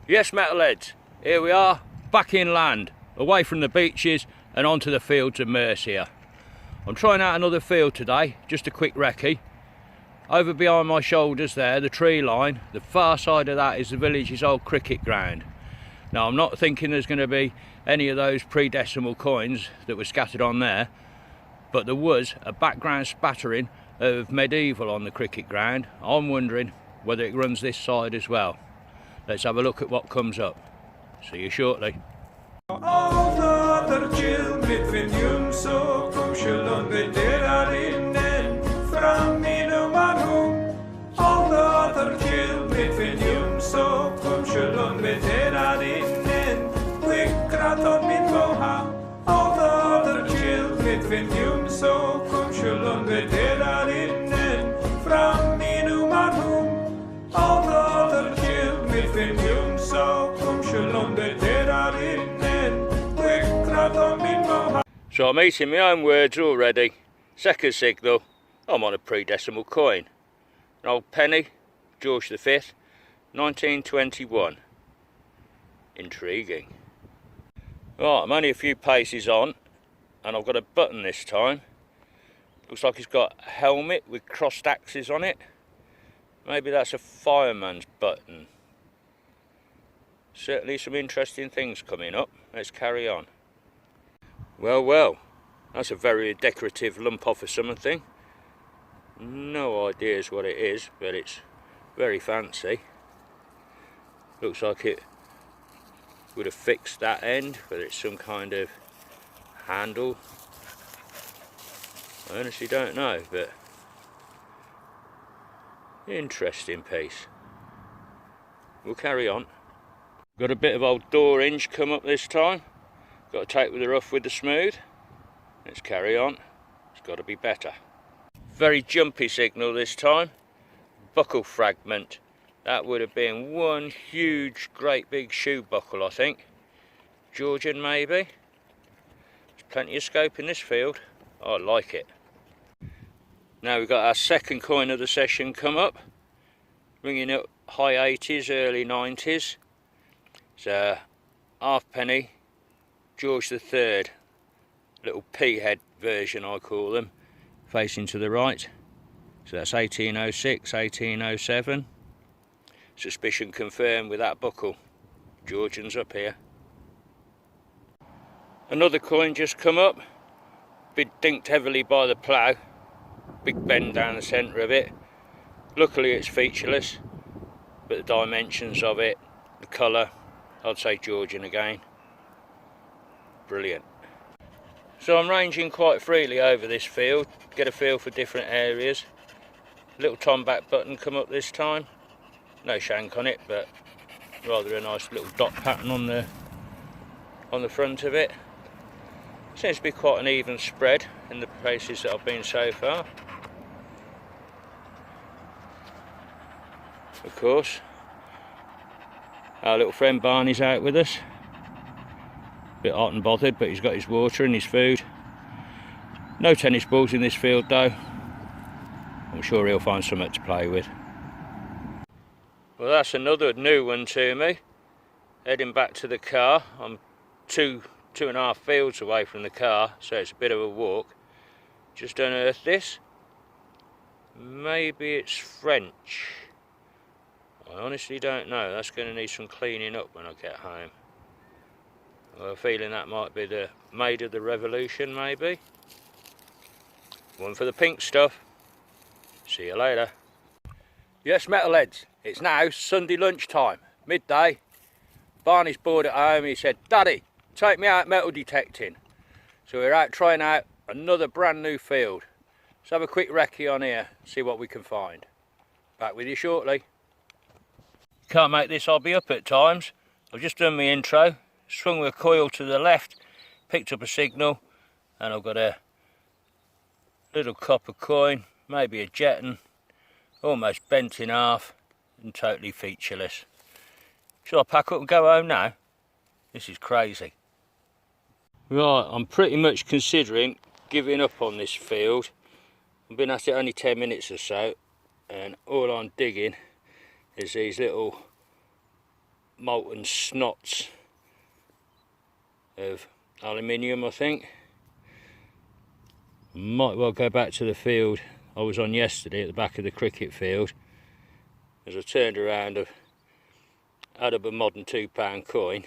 Yes, metalheads, here we are, back inland, away from the beaches and onto the fields of Mercia. I'm trying out another field today, just a quick recce. Over behind my shoulders there, the tree line, the far side of that is the village's old cricket ground. Now I'm not thinking there's going to be any of those pre-decimal coins that were scattered on there, but there was a background spattering of medieval on the cricket ground. I'm wondering whether it runs this side as well. Let's have a look at what comes up. See you shortly. So I'm eating my own words already. Second signal, I'm on a pre-decimal coin. An old penny, George V, 1921. Intriguing. Right, I'm only a few paces on, and I've got a button this time. Looks like it's got a helmet with crossed axes on it. Maybe that's a fireman's button. Certainly some interesting things coming up. Let's carry on. Well, that's a very decorative lump off of something. No ideas what it is, but it's very fancy. Looks like it would have fixed that end, whether it's some kind of handle. I honestly don't know, but interesting piece. We'll carry on. Got a bit of old door hinge come up this time. Got to take with the rough with the smooth. Let's carry on. It's got to be better. Very jumpy signal this time. Buckle fragment. That would have been one huge, great big shoe buckle, I think. Georgian maybe. There's plenty of scope in this field. I like it. Now we've got our second coin of the session come up. Ringing up high 80s, early 90s. It's a halfpenny. George III, little P-head version I call them, facing to the right. So that's 1806, 1807. Suspicion confirmed with that buckle. Georgians up here. Another coin just come up, been dinked heavily by the plough. Big bend down the centre of it. Luckily it's featureless, but the dimensions of it, the colour, I'd say Georgian again. Brilliant. So I'm ranging quite freely over this field, get a feel for different areas. Little tomback button come up this time. No shank on it, but rather a nice little dot pattern on the front of it. Seems to be quite an even spread in the places that I've been so far. Of course, our little friend Barney's out with us. Bit hot and bothered, but he's got his water and his food. No tennis balls in this field though. I'm sure he'll find something to play with. Well, that's another new one to me. Heading back to the car. I'm two and a half fields away from the car, so it's a bit of a walk. Just unearthed this. Maybe it's French. I honestly don't know. That's going to need some cleaning up when I get home. I have a feeling that might be the Maid of the Revolution, maybe. One for the pink stuff. See you later. Yes, metalheads, it's now Sunday lunchtime, midday. Barney's bored at home. He said, "Daddy, take me out metal detecting." So we're out trying out another brand new field. Let's have a quick recce on here, see what we can find. Back with you shortly. Can't make this hobby up at times. I've just done my intro. Swung the coil to the left, picked up a signal, and I've got a little copper coin, maybe a jetton, almost bent in half and totally featureless. Shall I pack up and go home now? This is crazy. Right, I'm pretty much considering giving up on this field. I've been at it only 10 minutes or so, and all I'm digging is these little molten snots of aluminium, I think. Might well go back to the field I was on yesterday at the back of the cricket field. As I turned around, I've had up a modern £2 coin.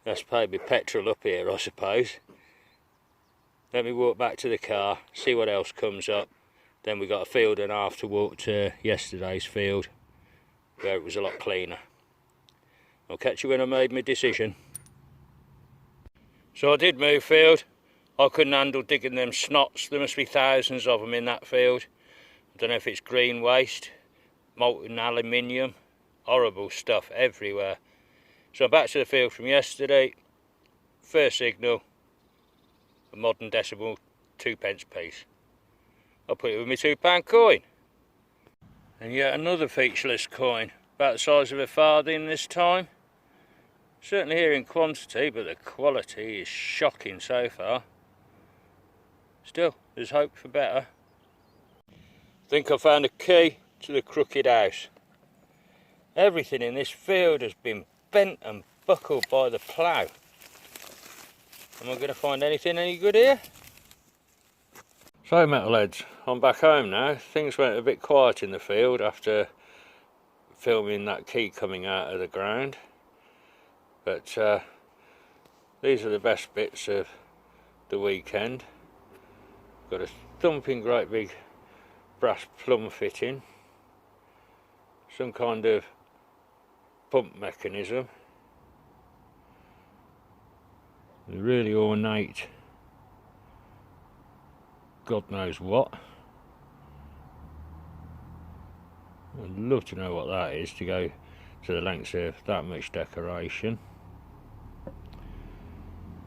That's paid me petrol up here, I suppose. Let me walk back to the car, see what else comes up. Then we got a field and a half to walk to yesterday's field, where it was a lot cleaner. I'll catch you when I made my decision. So I did move field. I couldn't handle digging them snots. There must be thousands of them in that field. I don't know if it's green waste, molten aluminium, horrible stuff everywhere. So I'm back to the field from yesterday. First signal, a modern decimal 2p piece. I'll put it with my £2 coin. And yet another featureless coin, about the size of a farthing this time. Certainly here in quantity, but the quality is shocking so far. Still, there's hope for better. I think I found a key to the crooked house. Everything in this field has been bent and buckled by the plough. Am I going to find anything any good here? So metalheads, I'm back home now. Things went a bit quiet in the field after filming that key coming out of the ground. But these are the best bits of the weekend. Got a thumping great big brass plumb fitting. Some kind of pump mechanism. A really ornate, God knows what. I'd love to know what that is, to go to the lengths of that much decoration.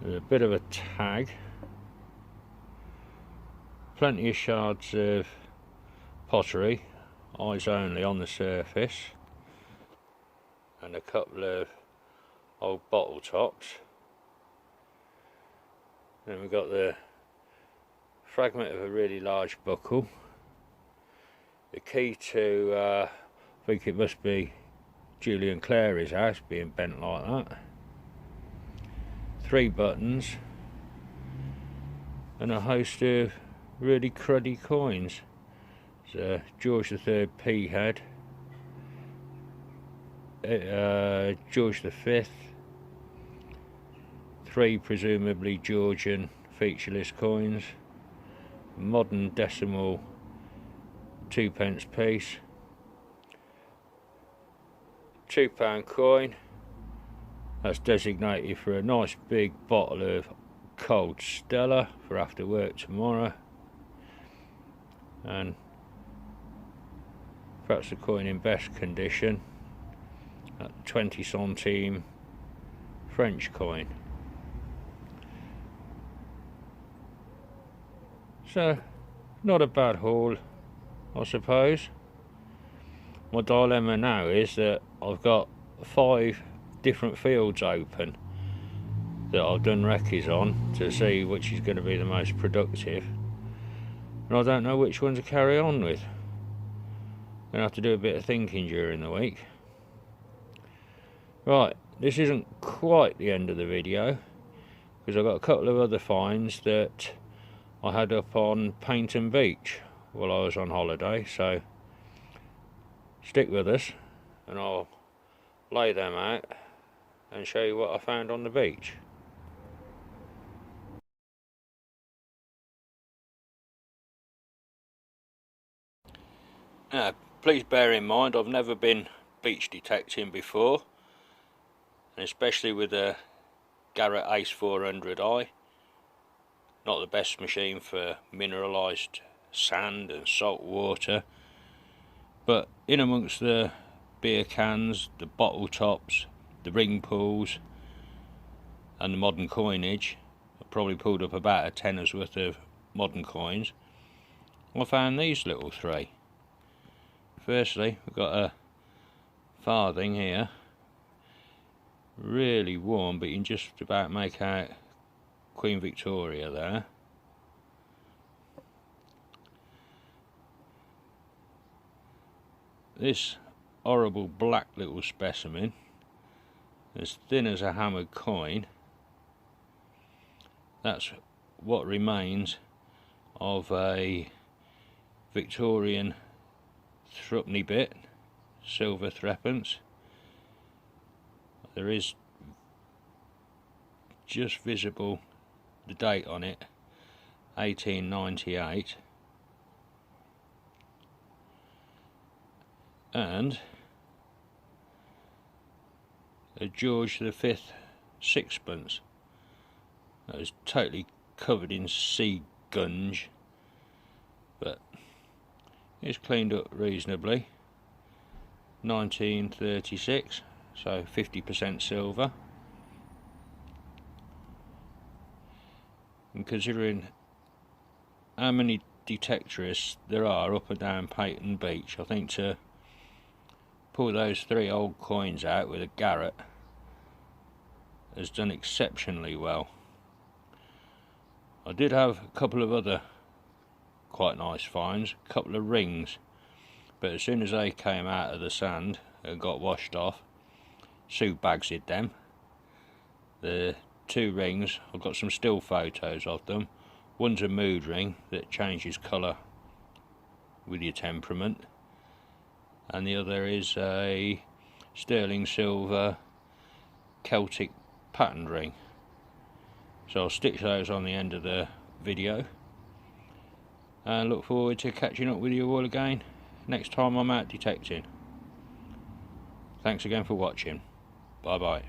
There's a bit of a tag. Plenty of shards of pottery, eyes only on the surface. And a couple of old bottle tops. Then we've got the fragment of a really large buckle. The key to, I think it must be Julian Clary's house being bent like that. 3 buttons. And a host of really cruddy coins. It's a George III P head. George V. 3 presumably Georgian featureless coins. Modern decimal 2p piece. £2 coin. That's designated for a nice big bottle of cold Stella for after work tomorrow. And perhaps the coin in best condition, that 20 centime French coin. So, not a bad haul, I suppose. My dilemma now is that I've got 5 different fields open that I've done recce's on to see which is going to be the most productive, and I don't know which one to carry on with. I'm going to have to do a bit of thinking during the week. Right, this isn't quite the end of the video, because I've got a couple of other finds that I had up on Paynton Beach while I was on holiday, so stick with us and I'll lay them out and show you what I found on the beach. Now, please bear in mind I've never been beach detecting before, and especially with a Garrett Ace 400i. Not the best machine for mineralised sand and salt water, but in amongst the beer cans, the bottle tops, the ring pools and the modern coinage, I probably pulled up about a tenner's worth of modern coins. I found these little 3. Firstly, we've got a farthing here, really warm, but you can just about make out Queen Victoria there. This horrible black little specimen as thin as a hammered coin. That's what remains of a Victorian threepenny bit, silver threepence. There is just visible the date on it, 1898, and a George V sixpence that was totally covered in sea gunge, but it's cleaned up reasonably. 1936, so 50% silver. And considering how many detectorists there are up and down Peyton Beach, I think to pull those 3 old coins out with a garret has done exceptionally well. I did have a couple of other quite nice finds, a couple of rings, but as soon as they came out of the sand and got washed off, Sue bagsed them. The 2 rings, I've got some still photos of them. One's a mood ring that changes colour with your temperament, and the other is a sterling silver Celtic patterned ring. So I'll stitch those on the end of the video, and look forward to catching up with you all again next time I'm out detecting. Thanks again for watching. Bye bye.